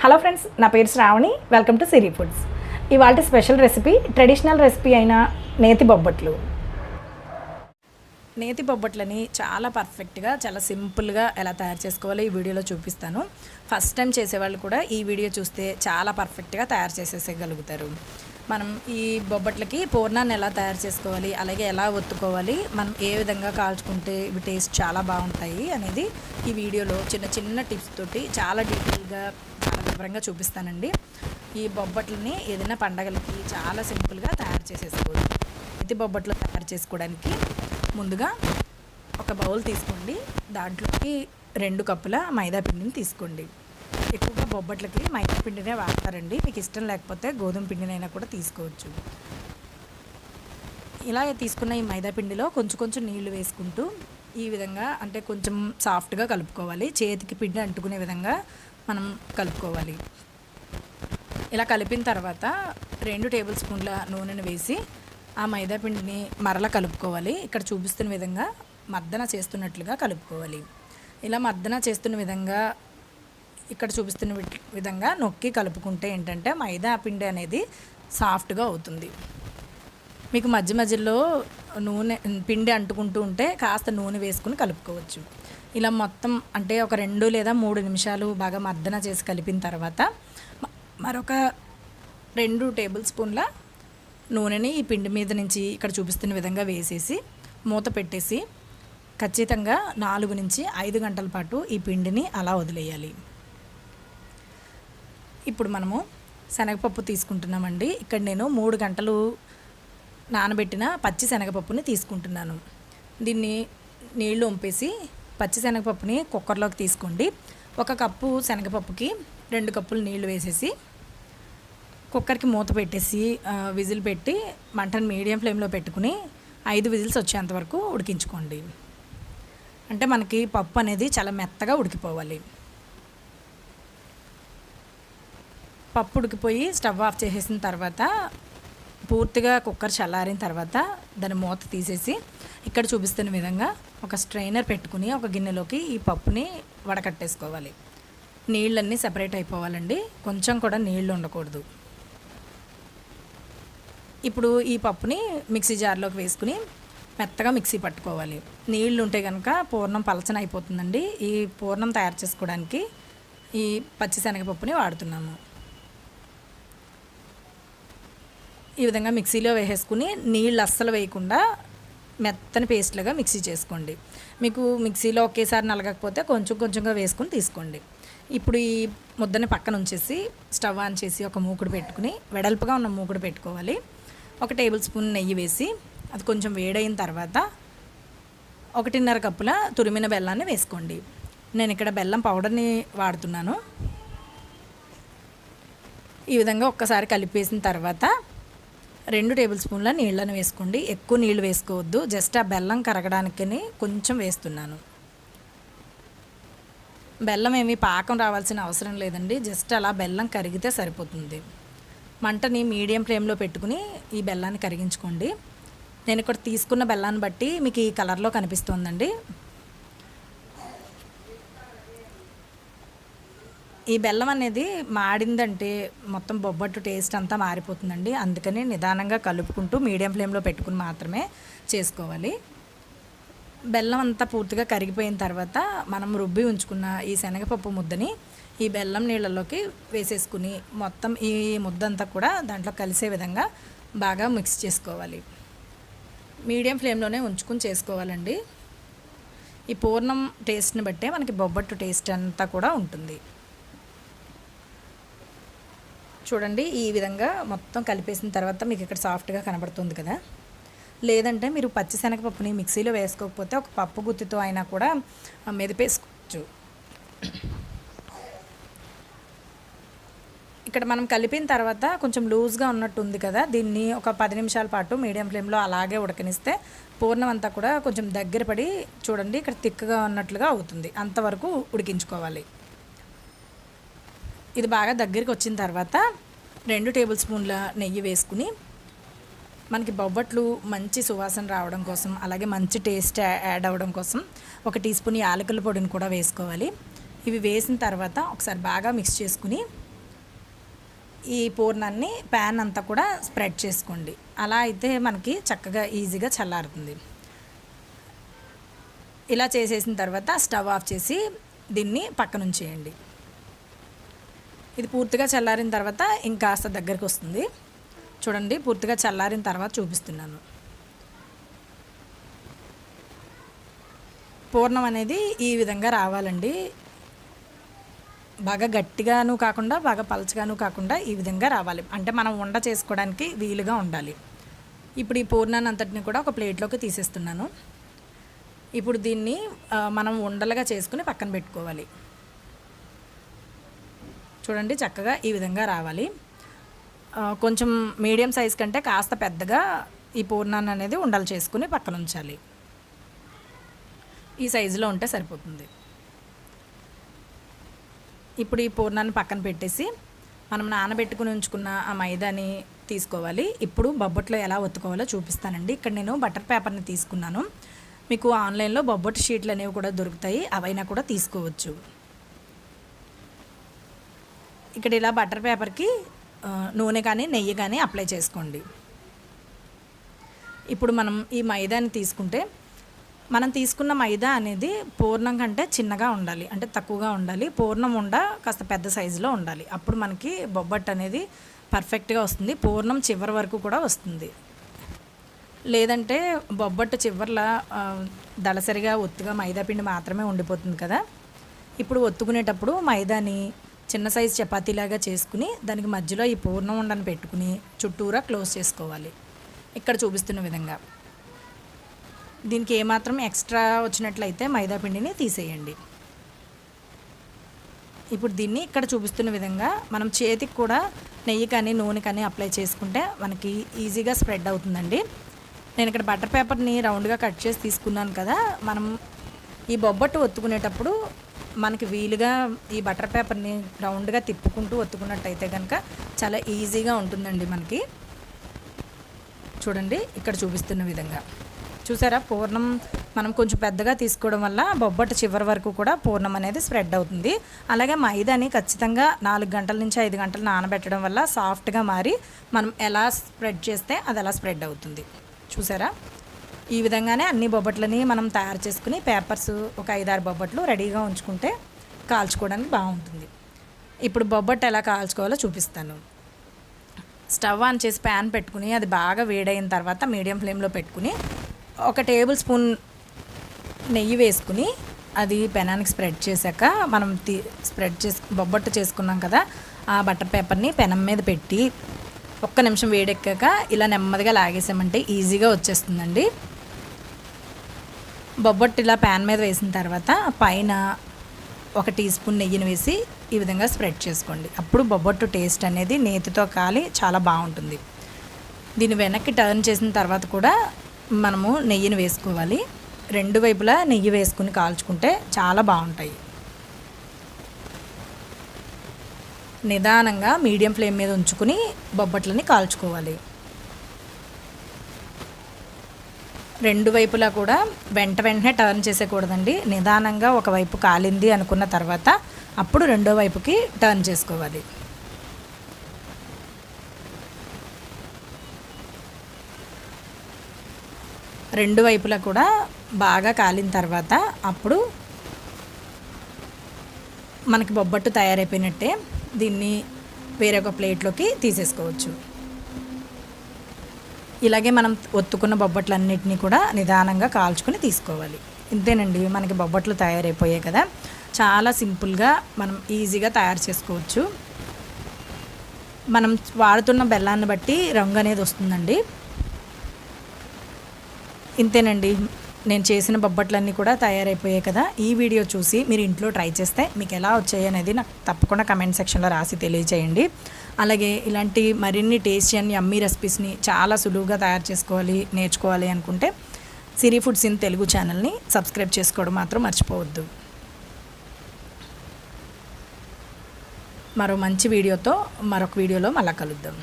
Hello friends, నా పేరు Shravani. Welcome to Siri foods. ఇవాళ స్పెషల్ రెసిపీ ట్రెడిషనల్ రెసిపీ అయిన నేతి బొబ్బట్లు. నేతి బొబ్బట్లని చాలా పర్ఫెక్ట్గా, చాలా సింపుల్గా ఎలా తయారు చేసుకోవాలో ఈ వీడియోలో చూపిస్తాను. ఫస్ట్ టైం చేసేవాళ్ళు కూడా ఈ వీడియో చూస్తే చాలా పర్ఫెక్ట్గా తయారు చేసేయగలుగుతారు. మనం ఈ బొబ్బట్లకి పూర్ణాన్ని ఎలా తయారు చేసుకోవాలి, అలాగే ఎలా ఒత్తుకోవాలి, మనం ఏ విధంగా కాల్చుకుంటే ఇవి టేస్ట్ చాలా బాగుంటాయి అనేది ఈ వీడియోలో చిన్న చిన్న టిప్స్ తోటి చాలా డీటెయిల్గా, చాలా వివరంగా చూపిస్తానండి. ఈ బొబ్బట్లని ఏదైనా పండగలకి చాలా సింపుల్గా తయారు చేసేసుకోవచ్చు. నేతి బొబ్బట్లు తయారు చేసుకోవడానికి ముందుగా ఒక బౌల్ తీసుకోండి. దాంట్లోకి 2 కప్పుల మైదా పిండిని తీసుకోండి. ఎక్కువగా బొబ్బట్లకి మైదా పిండినే వాడతారండి. మీకు ఇష్టం లేకపోతే గోధుమ పిండినైనా కూడా తీసుకోవచ్చు. ఇలా తీసుకున్న ఈ మైదా పిండిలో కొంచెం కొంచెం నీళ్లు వేసుకుంటూ ఈ విధంగా, అంటే కొంచెం సాఫ్ట్గా కలుపుకోవాలి. చేతికి పిండి అంటుకునే విధంగా మనం కలుపుకోవాలి. ఇలా కలిపిన తర్వాత 2 టేబుల్ స్పూన్ల నూనెను వేసి ఆ మైదా పిండిని మరలా కలుపుకోవాలి. ఇక్కడ చూపిస్తున్న విధంగా మర్దన చేస్తున్నట్లుగా కలుపుకోవాలి. ఇలా మర్దన చేస్తున్న విధంగా, ఇక్కడ చూపిస్తున్న విధంగా నొక్కి కలుపుకుంటే ఏంటంటే మైదా పిండి అనేది సాఫ్ట్గా అవుతుంది. మీకు మధ్య మధ్యలో నూనె పిండి అంటుకుంటూ ఉంటే కాస్త నూనె వేసుకుని కలుపుకోవచ్చు. ఇలా మొత్తం అంటే ఒక 2 లేదా 3 నిమిషాలు బాగా మర్దన చేసి కలిపిన తర్వాత మరొక 2 టేబుల్ స్పూన్ల నూనెని ఈ పిండి మీద నుంచి ఇక్కడ చూపిస్తున్న విధంగా వేసేసి మూత పెట్టేసి ఖచ్చితంగా 4 నుంచి 5 గంటల పాటు ఈ పిండిని అలా వదిలేయాలి. ఇప్పుడు మనము శనగపప్పు తీసుకుంటున్నామండి. ఇక్కడ నేను 3 గంటలు నానబెట్టిన పచ్చి శనగపప్పుని తీసుకుంటున్నాను. దీన్ని నీళ్లు వంపేసి పచ్చి శనగపప్పుని కుక్కర్లోకి తీసుకోండి. 1 కప్పు శనగపప్పుకి 2 కప్పులు నీళ్లు వేసేసి కుక్కర్కి మూత పెట్టేసి విజిల్ పెట్టి మంటను మీడియం ఫ్లేమ్లో పెట్టుకుని 5 విజిల్స్ వచ్చేంత వరకు ఉడికించుకోండి. అంటే మనకి పప్పు అనేది చాలా మెత్తగా ఉడికిపోవాలి. పప్పు ఉడికిపోయి స్టవ్ ఆఫ్ చేసేసిన తర్వాత పూర్తిగా కుక్కర్ చల్లారిన తర్వాత దాని మూత తీసేసి ఇక్కడ చూపిస్తున్న విధంగా ఒక స్ట్రైనర్ పెట్టుకుని ఒక గిన్నెలోకి ఈ పప్పుని వడకట్టేసుకోవాలి. నీళ్ళన్నీ సెపరేట్ అయిపోవాలండి. కొంచెం కూడా నీళ్ళు ఉండకూడదు. ఇప్పుడు ఈ పప్పుని మిక్సీ జార్లోకి వేసుకుని మెత్తగా మిక్సీ పట్టుకోవాలి. నీళ్ళు ఉంటే కనుక పూర్ణం పలచన అయిపోతుందండి. ఈ పూర్ణం తయారు చేసుకోవడానికి ఈ పచ్చిశనగపప్పుని వాడుతున్నాము. ఈ విధంగా మిక్సీలో వేసేసుకుని నీళ్ళు అస్సలు వేయకుండా మెత్తని పేస్ట్లుగా మిక్సీ చేసుకోండి. మీకు మిక్సీలో ఒకేసారి నలగకపోతే కొంచెం కొంచెంగా వేసుకుని తీసుకోండి. ఇప్పుడు ఈ ముద్దని పక్కన ఉంచేసి స్టవ్ ఆన్ చేసి ఒక మూకుడు పెట్టుకుని, వెడల్పుగా ఉన్న మూకుడు పెట్టుకోవాలి. 1 టేబుల్ స్పూన్ నెయ్యి వేసి అది కొంచెం వేడైన తర్వాత 1.5 కప్పుల తురిమిన బెల్లాన్ని వేసుకోండి. నేను ఇక్కడ బెల్లం పౌడర్ని వాడుతున్నాను. ఈ విధంగా ఒక్కసారి కలిపేసిన తర్వాత 2 టేబుల్ స్పూన్ల నీళ్ళను వేసుకోండి. ఎక్కువ నీళ్ళు వేసుకోవద్దు. జస్ట్ ఆ బెల్లం కరగడానికి కొంచెం వేస్తున్నాను. బెల్లం ఏమీ పాకం రావాల్సిన అవసరం లేదండి. జస్ట్ అలా బెల్లం కరిగితే సరిపోతుంది. మంటని మీడియం ఫ్లేమ్లో పెట్టుకుని ఈ బెల్లాన్ని కరిగించుకోండి. నేను ఇక్కడ తీసుకున్న బెల్లాన్ని బట్టి మీకు ఈ కలర్లో కనిపిస్తుందండి. ఈ బెల్లం అనేది మాడిందంటే మొత్తం బొబ్బట్టు టేస్ట్ అంతా మారిపోతుందండి. అందుకని నిదానంగా కలుపుకుంటూ మీడియం ఫ్లేమ్లో పెట్టుకుని మాత్రమే చేసుకోవాలి. బెల్లం అంతా పూర్తిగా కరిగిపోయిన తర్వాత మనం రుబ్బి ఉంచుకున్న ఈ శనగపప్పు ముద్దని ఈ బెల్లం నీళ్ళలోకి వేసేసుకుని మొత్తం ఈ ముద్దంతా కూడా దాంట్లో కలిసే విధంగా బాగా మిక్స్ చేసుకోవాలి. మీడియం ఫ్లేమ్లోనే ఉంచుకుని చేసుకోవాలండి. ఈ పూర్ణం టేస్ట్ని బట్టే మనకి బొబ్బట్టు టేస్ట్ అంతా కూడా ఉంటుంది. చూడండి, ఈ విధంగా మొత్తం కలిపేసిన తర్వాత మీకు ఇక్కడ సాఫ్ట్గా కనబడుతుంది కదా. లేదంటే మీరు పచ్చి శనగపప్పుని మిక్సీలో వేసుకోకపోతే ఒక పప్పు గుత్తితో అయినా కూడా మెదిపేసుకోవచ్చు. ఇక్కడ మనం కలిపిన తర్వాత కొంచెం లూజ్గా ఉన్నట్టు ఉంది కదా, దీన్ని ఒక 10 నిమిషాల పాటు మీడియం ఫ్లేమ్లో అలాగే ఉడకనిస్తే పూర్ణం అంతా కూడా కొంచెం దగ్గర పడి, చూడండి ఇక్కడ థిక్గా ఉన్నట్లుగా అవుతుంది. అంతవరకు ఉడికించుకోవాలి. ఇది బాగా దగ్గరికి వచ్చిన తర్వాత 2 టేబుల్ స్పూన్ల నెయ్యి వేసుకుని మనకి బొబ్బట్లు మంచి సువాసన రావడం కోసం, అలాగే మంచి టేస్ట్ యాడ్ అవ్వడం కోసం 1 టీ స్పూన్ యాలకుల పొడిని కూడా వేసుకోవాలి. ఇవి వేసిన తర్వాత ఒకసారి బాగా మిక్స్ చేసుకుని ఈ పూర్ణాన్ని ప్యాన్ అంతా కూడా స్ప్రెడ్ చేసుకోండి. అలా అయితే మనకి చక్కగా ఈజీగా చల్లారుతుంది. ఇలా చేసేసిన తర్వాత స్టవ్ ఆఫ్ చేసి దీన్ని పక్కన ఉంచేయండి. ఇది పూర్తిగా చల్లారిన తర్వాత ఇంకాస్త దగ్గరికి వస్తుంది. చూడండి, పూర్తిగా చల్లారిన తర్వాత చూపిస్తున్నాను. పూర్ణం అనేది ఈ విధంగా రావాలండి. బాగా గట్టిగాను కాకుండా బాగా పలచగాను కాకుండా ఈ విధంగా రావాలి. అంటే మనం ఉండ చేసుకోవడానికి వీలుగా ఉండాలి. ఇప్పుడు ఈ పూర్ణాన్ని అంతటిని కూడా ఒక ప్లేట్లోకి తీసేస్తున్నాను. ఇప్పుడు దీన్ని మనం ఉండలుగా చేసుకుని పక్కన పెట్టుకోవాలి. చూడండి, చక్కగా ఈ విధంగా రావాలి. కొంచెం మీడియం సైజ్ కంటే కాస్త పెద్దగా ఈ పూర్ణాన్ని అనేది ఉండలు చేసుకుని పక్కన ఉంచాలి. ఈ సైజులో ఉంటే సరిపోతుంది. ఇప్పుడు ఈ పూర్ణాన్ని పక్కన పెట్టేసి మనం నానబెట్టుకుని ఉంచుకున్న ఆ మైదాని తీసుకోవాలి. ఇప్పుడు బొబ్బట్లో ఎలా ఒత్తుకోవాలో చూపిస్తానండి. ఇక్కడ నేను బటర్ పేపర్ని తీసుకున్నాను. మీకు ఆన్లైన్లో బొబ్బట్టు షీట్లు అనేవి కూడా దొరుకుతాయి, అవైనా కూడా తీసుకోవచ్చు. ఇక్కడ ఇలా బటర్ పేపర్కి నూనె కానీ నెయ్యి కానీ అప్లై చేసుకోండి. ఇప్పుడు మనం ఈ మైదాని తీసుకుంటే మనం తీసుకున్న మైదా అనేది పూర్ణం కంటే చిన్నగా ఉండాలి, అంటే తక్కువగా ఉండాలి. పూర్ణం ఉండ కాస్త పెద్ద సైజులో ఉండాలి. అప్పుడు మనకి బొబ్బట్టు అనేది పర్ఫెక్ట్గా వస్తుంది. పూర్ణం చివరి వరకు కూడా వస్తుంది. లేదంటే బొబ్బట్టు చివర్ల దళసరిగా ఒత్తుగా మైదా పిండి మాత్రమే ఉండిపోతుంది కదా. ఇప్పుడు ఒత్తుకునేటప్పుడు మైదాని చిన్న సైజు చపాతీలాగా చేసుకుని దానికి మధ్యలో ఈ పూర్ణం ఉండని పెట్టుకుని చుట్టూరా క్లోజ్ చేసుకోవాలి. ఇక్కడ చూపిస్తున్న విధంగా. దీనికి ఏమాత్రం ఎక్స్ట్రా వచ్చినట్లయితే మైదా పిండిని తీసేయండి. ఇప్పుడు దీన్ని ఇక్కడ చూపిస్తున్న విధంగా మనం చేతికి కూడా నెయ్యి కానీ నూనె కానీ అప్లై చేసుకుంటే మనకి ఈజీగా స్ప్రెడ్ అవుతుందండి. నేను ఇక్కడ బటర్ పేపర్ని రౌండ్గా కట్ చేసి తీసుకున్నాను కదా. మనం ఈ బొబ్బట్టు ఒత్తుకునేటప్పుడు మనకి వీలుగా ఈ బటర్ పేపర్ని రౌండ్గా తిప్పుకుంటూ ఒత్తుకున్నట్టయితే కనుక చాలా ఈజీగా ఉంటుందండి మనకి. చూడండి, ఇక్కడ చూపిస్తున్న విధంగా. చూసారా, పూర్ణం మనం కొంచెం పెద్దగా తీసుకోవడం వల్ల బొబ్బట్టు చివరి వరకు కూడా పూర్ణం అనేది స్ప్రెడ్ అవుతుంది. అలాగే మైదాని ఖచ్చితంగా 4 గంటల నుంచి 5 గంటలు నానబెట్టడం వల్ల సాఫ్ట్గా మారి మనం ఎలా స్ప్రెడ్ చేస్తే అది అలా స్ప్రెడ్ అవుతుంది. చూసారా, ఈ విధంగానే అన్ని బొబ్బట్లని మనం తయారు చేసుకుని పేపర్స్ ఒక 5-6 బొబ్బట్లు రెడీగా ఉంచుకుంటే కాల్చుకోవడానికి బాగుంటుంది. ఇప్పుడు బొబ్బట్టు ఎలా కాల్చుకోవాలో చూపిస్తాను. స్టవ్ ఆన్ చేసి ప్యాన్ పెట్టుకుని అది బాగా వేడైన తర్వాత మీడియం ఫ్లేమ్లో పెట్టుకుని 1 టేబుల్ స్పూన్ నెయ్యి వేసుకుని అది పెనానికి స్ప్రెడ్ చేశాక మనం బొబ్బట్టు చేసుకున్నాం కదా, ఆ బటర్ పేపర్ని పెనం మీద పెట్టి 1 నిమిషం వేడెక్కాక ఇలా నెమ్మదిగా లాగేసామంటే ఈజీగా వచ్చేస్తుందండి. బొబ్బట్టు ఇలా ప్యాన్ మీద వేసిన తర్వాత పైన 1 టీ స్పూన్ నెయ్యిని వేసి ఈ విధంగా స్ప్రెడ్ చేసుకోండి. అప్పుడు బొబ్బట్టు టేస్ట్ అనేది నేతితో కాలి చాలా బాగుంటుంది. దీన్ని వెనక్కి టర్న్ చేసిన తర్వాత కూడా మనము నెయ్యిని వేసుకోవాలి. 2 వైపులా నెయ్యి వేసుకుని కాల్చుకుంటే చాలా బాగుంటాయి. నిదానంగా మీడియం ఫ్లేమ్ మీద ఉంచుకుని బొబ్బట్లని కాల్చుకోవాలి. 2 వైపులా కూడా వెంటనే టర్న్ చేసేయకూడదండి. నిదానంగా ఒకవైపు కాలింది అనుకున్న తర్వాత అప్పుడు రెండో వైపుకి టర్న్ చేసుకోవాలి. రెండు వైపులా కూడా బాగా కాలిన తర్వాత అప్పుడు మనకి బొబ్బట్టు తయారైపోయినట్టే. దీన్ని వేరొక ప్లేట్లోకి తీసేసుకోవచ్చు. ఇలాగే మనం ఒత్తుకున్న బొబ్బట్లన్నిటినీ కూడా నిదానంగా కాల్చుకొని తీసుకోవాలి. ఇంతేనండి, మనకి బొబ్బట్లు తయారైపోయాయి కదా. చాలా సింపుల్గా మనం ఈజీగా తయారు చేసుకోవచ్చు. మనం వాడుతున్న బెల్లాన్ని బట్టి రంగు అనేది వస్తుందండి. ఇంతేనండి, నేను చేసిన బొబ్బట్లన్నీ కూడా తయారైపోయాయి కదా. ఈ వీడియో చూసి మీరు ఇంట్లో ట్రై చేస్తే మీకు ఎలా వచ్చాయి అనేది నాకు తప్పకుండా కమెంట్ సెక్షన్లో రాసి తెలియచేయండి. అలాగే ఇలాంటి మరిన్ని టేస్టీ అండ్ యమ్మీ రెసిపీస్ని చాలా సులువుగా తయారు చేసుకోవాలి, నేర్చుకోవాలి అనుకుంటే సిరి ఫుడ్స్ ఇన్ తెలుగు ఛానల్ని సబ్స్క్రైబ్ చేసుకోవడం మాత్రం మర్చిపోవద్దు. మరో మంచి వీడియోతో మరొక వీడియోలో మళ్ళీ కలుద్దాం.